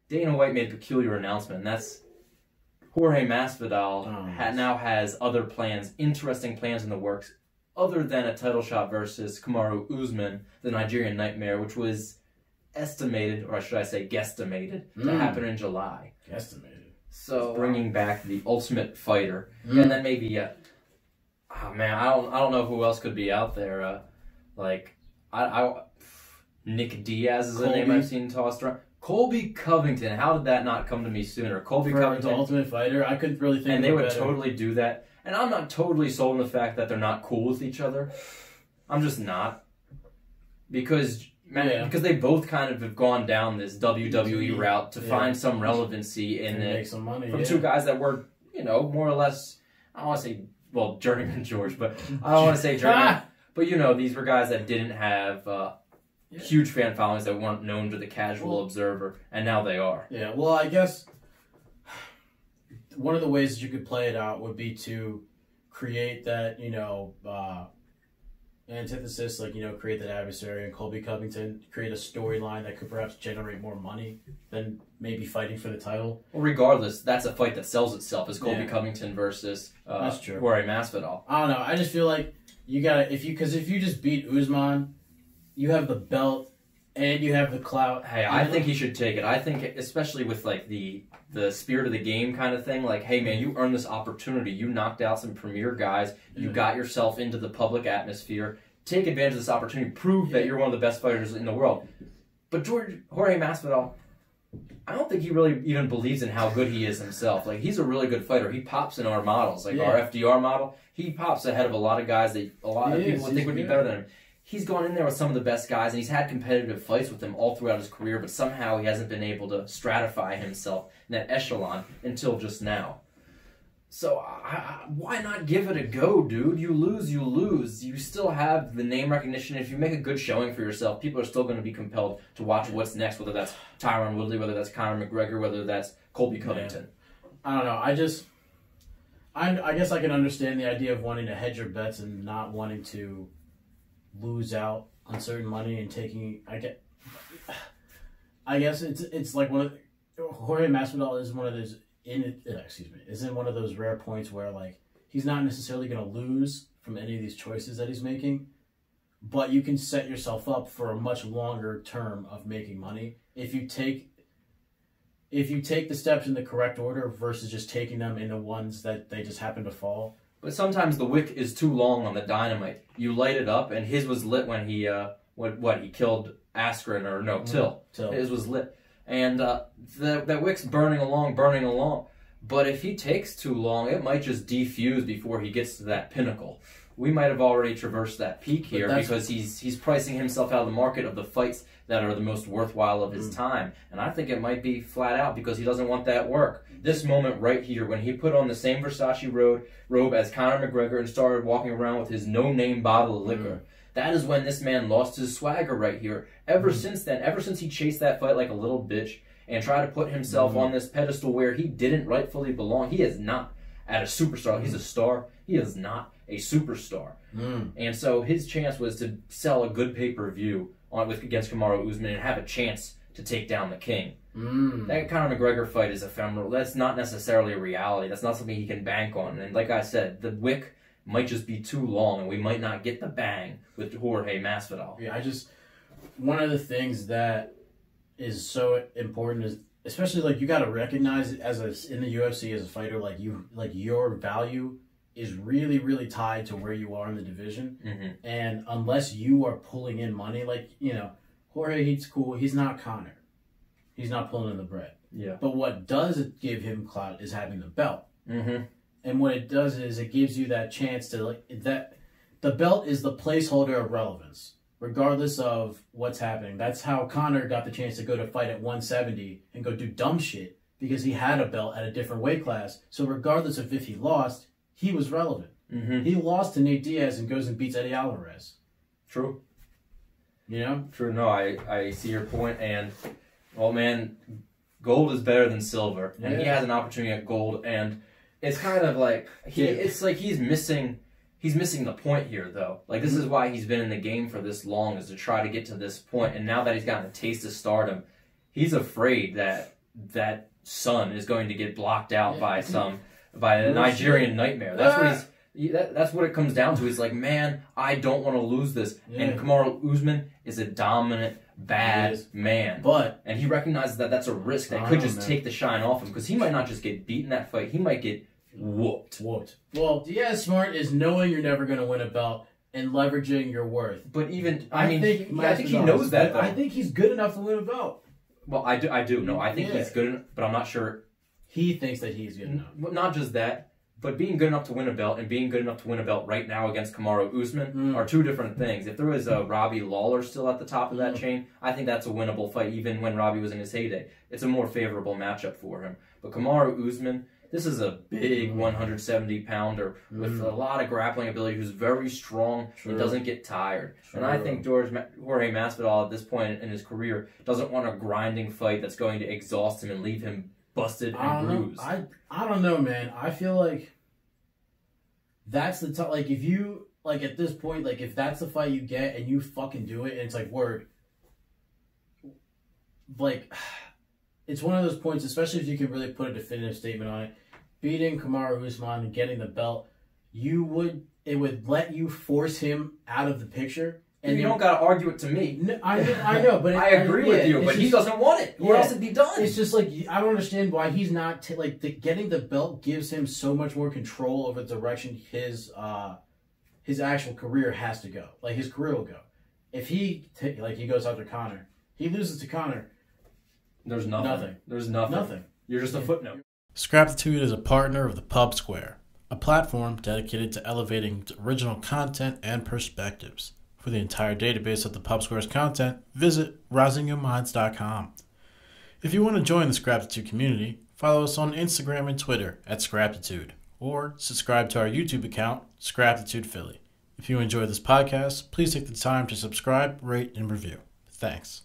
Dana White made a peculiar announcement, and that's Jorge Masvidal now has other plans, interesting plans in the works, other than a title shot versus Kamaru Usman, the Nigerian Nightmare, which was estimated, or should I say guesstimated, to happen in July. Guesstimated. So bringing back the Ultimate Fighter, and then maybe, oh man, I don't know who else could be out there. Nick Diaz is a name I've seen tossed around. Colby Covington, how did that not come to me sooner? Colby Covington, the Ultimate Fighter, I couldn't really think. And they would better. totally do that. And I'm not totally sold on the fact that they're not cool with each other. I'm just not, because they both kind of have gone down this WWE route to find some relevancy in it, make some money from two guys that were, more or less, I don't want to say Journeyman George, but I don't want to say Journeyman, but these were guys that didn't have huge fan followings, that weren't known to the casual observer, and now they are. Yeah, well, I guess one of the ways that you could play it out would be to create that, antithesis, create that adversary, and Colby Covington create a storyline that could perhaps generate more money than maybe fighting for the title. Well, regardless, that's a fight that sells itself, is Colby Covington versus that's true. Jorge Masvidal. I don't know. I just feel like you gotta, if you just beat Usman, you have the belt and you have the clout. Hey, I think he should take it. I think, especially with the spirit of the game kind of thing, hey man, you earned this opportunity. You knocked out some premier guys. You got yourself into the public atmosphere. Take advantage of this opportunity. Prove that you're one of the best fighters in the world. But Jorge Masvidal, I don't think he really even believes in how good he is himself. He's a really good fighter. He pops in our models, our FDR model. He pops ahead of a lot of guys that a lot of people would think would be better than him. He's gone in there with some of the best guys, and he's had competitive fights with them all throughout his career, but somehow he hasn't been able to stratify himself in that echelon until just now. So why not give it a go, dude? You lose, you lose. You still have the name recognition. If you make a good showing for yourself, people are still going to be compelled to watch what's next, whether that's Tyron Woodley, whether that's Conor McGregor, whether that's Colby Covington. I don't know. I guess I can understand the idea of wanting to hedge your bets and not wanting to lose out on certain money and taking. I guess it's like Jorge Masvidal is one of those is in one of those rare points where he's not necessarily going to lose from any of these choices that he's making, but you can set yourself up for a much longer term of making money if you take the steps in the correct order versus just taking them in the ones that they just happen to fall. But sometimes the wick is too long on the dynamite. You light it up, and his was lit when he he killed Askren, or no, Till. His was lit. And that wick's burning along. But if he takes too long, it might just defuse before he gets to that pinnacle. We might have already traversed that peak here because he's pricing himself out of the market of the fights that are the most worthwhile of his time. And I think it might be flat out because he doesn't want that work. This moment right here, when he put on the same Versace robe as Conor McGregor and started walking around with his no-name bottle of liquor, that is when this man lost his swagger right here. Ever since then, ever since he chased that fight like a little bitch and tried to put himself on this pedestal where he didn't rightfully belong, he is not at a superstar. He's a star. He is not a superstar. And so his chance was to sell a good pay-per-view against Kamaru Usman and have a chance to take down the king. That Conor McGregor fight is ephemeral. That's not necessarily a reality. That's not something he can bank on. And like I said, the wick might just be too long, and we might not get the bang with Jorge Masvidal. Yeah, one of the things that is so important is, especially you got to recognize in the UFC as a fighter, your value is really, really tied to where you are in the division. And unless you are pulling in money, Jorge, he's cool. He's not Conor. He's not pulling in the bread. Yeah. But what does give him clout is having the belt. And what it does is it gives you that chance to that the belt is the placeholder of relevance, regardless of what's happening. That's how Conor got the chance to go to fight at 170 and go do dumb shit because he had a belt at a different weight class. So regardless of if he lost, he was relevant. He lost to Nate Diaz and goes and beats Eddie Alvarez. True. True. No, I see your point, and well, man, gold is better than silver, and he has an opportunity at gold, and it's kind of he's missing the point here, though. This is why he's been in the game for this long, is to try to get to this point, and now that he's gotten a taste of stardom, he's afraid that that son is going to get blocked out by a Nigerian nightmare. That's what it comes down to. He's like, man, I don't want to lose this. Yeah. And Kamaru Usman is a dominant, bad man. And he recognizes that that's a risk that could just take the shine off him, because he might not just get beat in that fight. He might get whooped. Well, Diaz Smart is knowing you're never going to win a belt and leveraging your worth. But even, I think he knows that, though. I think he's good enough to win a belt. Well, I do. No, I think he's good enough, but I'm not sure. He thinks that he's good enough. Not just that, but being good enough to win a belt and being good enough to win a belt right now against Kamaru Usman are two different things. If there was a Robbie Lawler still at the top of that chain, I think that's a winnable fight, even when Robbie was in his heyday. It's a more favorable matchup for him. But Kamaru Usman, this is a big 170-pounder with a lot of grappling ability, who's very strong and doesn't get tired. And I think Jorge Masvidal at this point in his career doesn't want a grinding fight that's going to exhaust him and leave him busted and bruised. I don't know, man. I feel like that's the top. Like, if you, like, at this point, like, if that's the fight you get and you fucking do it, and it's like, word, like, it's one of those points, especially if you can really put a definitive statement on it. Beating Kamaru Usman and getting the belt, it would let you force him out of the picture. And you don't got to argue it to me. No, I know, but I agree with you. But he doesn't want it. What else would be done? It's just like, I don't understand why he's not getting the belt gives him so much more control over the direction his actual career has to go. Like, his career will go. If he goes after Conor, he loses to Conor. There's nothing. There's nothing. You're just a footnote. Scraptitude is a partner of the Pub Square, a platform dedicated to elevating original content and perspectives. For the entire database of the Pub Square's content, visit risingyourminds.com. If you want to join the Scraptitude community, follow us on Instagram and Twitter at Scraptitude, or subscribe to our YouTube account, Scraptitude Philly. If you enjoy this podcast, please take the time to subscribe, rate, and review. Thanks.